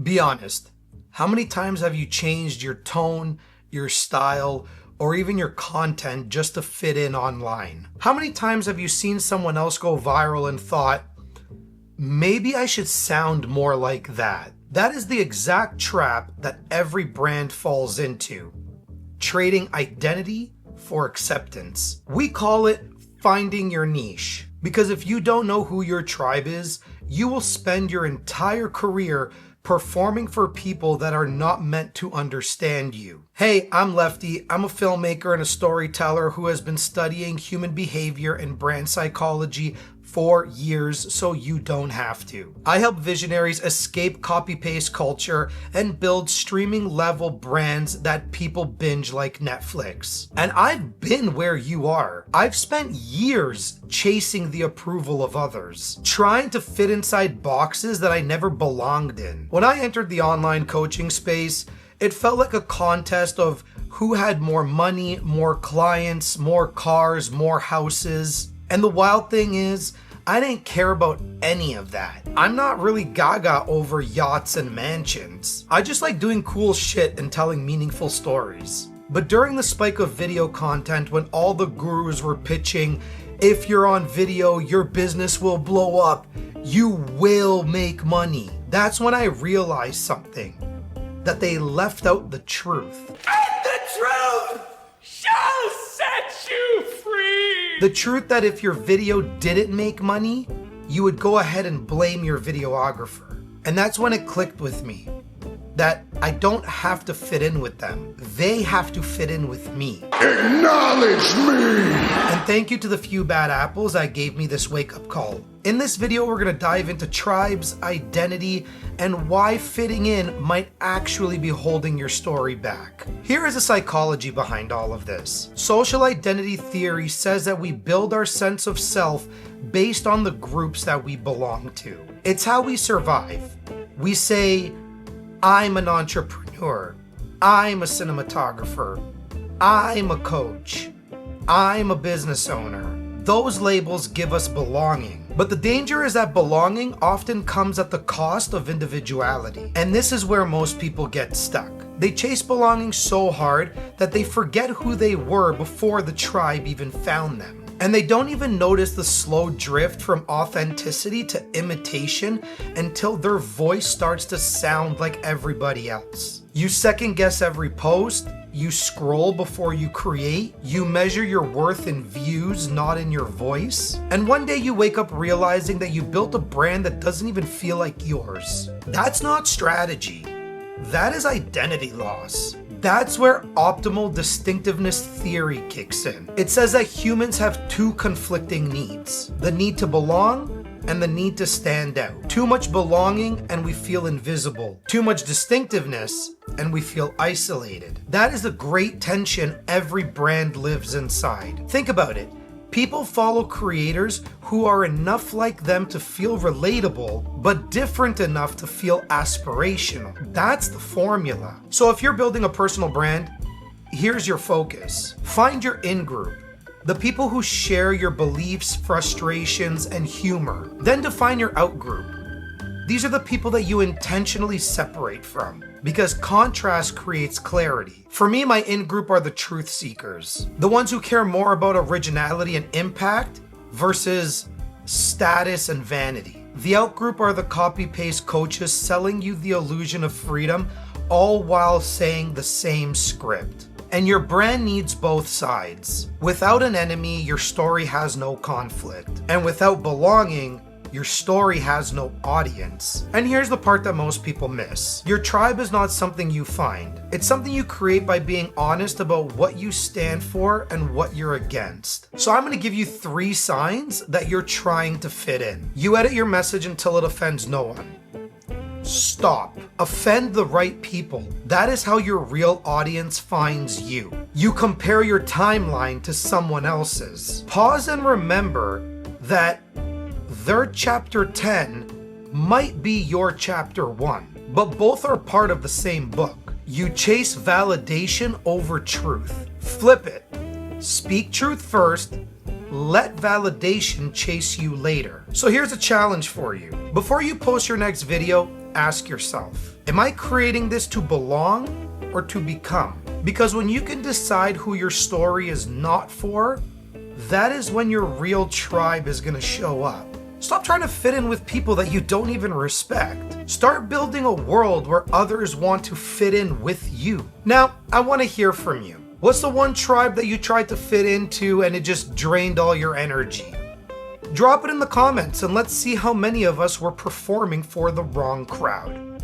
Be honest. How many times have you changed your tone, your style, or even your content just to fit in online? How many times have you seen someone else go viral and thought, maybe I should sound more like that? That is the exact trap that every brand falls into. Trading identity for acceptance. We call it finding your niche. Because if you don't know who your tribe is, you will spend your entire career performing for people that are not meant to understand you. Hey, I'm Lefty. I'm a filmmaker and a storyteller who has been studying human behavior and brand psychology for years, so you don't have to. I help visionaries escape copy-paste culture and build streaming-level brands that people binge like Netflix. And I've been where you are. I've spent years chasing the approval of others, trying to fit inside boxes that I never belonged in. When I entered the online coaching space, it felt like a contest of who had more money, more clients, more cars, more houses. And the wild thing is, I didn't care about any of that. I'm not really gaga over yachts and mansions. I just like doing cool shit and telling meaningful stories. But during the spike of video content, when all the gurus were pitching, if you're on video, your business will blow up, you will make money, that's when I realized something. That they left out the truth. And the truth shall set you free! The truth that if your video didn't make money, you would go ahead and blame your videographer. And that's when it clicked with me. That I don't have to fit in with them. They have to fit in with me. Acknowledge me! And thank you to the few bad apples that gave me this wake-up call. In this video, we're going to dive into tribes, identity, and why fitting in might actually be holding your story back. Here is the psychology behind all of this. Social identity theory says that we build our sense of self based on the groups that we belong to. It's how we survive. We say, I'm an entrepreneur, I'm a cinematographer, I'm a coach, I'm a business owner. Those labels give us belonging. But the danger is that belonging often comes at the cost of individuality. And this is where most people get stuck. They chase belonging so hard that they forget who they were before the tribe even found them. And they don't even notice the slow drift from authenticity to imitation until their voice starts to sound like everybody else. You second guess every post, you scroll before you create, you measure your worth in views, not in your voice. And one day you wake up realizing that you built a brand that doesn't even feel like yours. That's not strategy. That is identity loss. That's where optimal distinctiveness theory kicks in. It says that humans have two conflicting needs: the need to belong and the need to stand out. Too much belonging and we feel invisible. Too much distinctiveness and we feel isolated. That is the great tension every brand lives inside. Think about it. People follow creators who are enough like them to feel relatable, but different enough to feel aspirational. That's the formula. So if you're building a personal brand, here's your focus. Find your in-group, the people who share your beliefs, frustrations, and humor. Then define your out-group. These are the people that you intentionally separate from, because contrast creates clarity. For me, my in-group are the truth seekers, the ones who care more about originality and impact versus status and vanity. The out-group are the copy-paste coaches selling you the illusion of freedom, all while saying the same script. And your brand needs both sides. Without an enemy, your story has no conflict. And without belonging, your story has no audience. And here's the part that most people miss. Your tribe is not something you find. It's something you create by being honest about what you stand for and what you're against. So I'm going to give you 3 signs that you're trying to fit in. You edit your message until it offends no one. Stop. Offend the right people. That is how your real audience finds you. You compare your timeline to someone else's. Pause and remember that their chapter 10 might be your chapter 1, but both are part of the same book. You chase validation over truth. Flip it. Speak truth first, let validation chase you later. So here's a challenge for you. Before you post your next video, ask yourself, Am I creating this to belong or to become? Because when you can decide who your story is not for, that is when your real tribe is going to show up. Stop trying to fit in with people that you don't even respect. Start building a world where others want to fit in with you. Now, I want to hear from you. What's the one tribe that you tried to fit into and it just drained all your energy? Drop it in the comments and let's see how many of us were performing for the wrong crowd.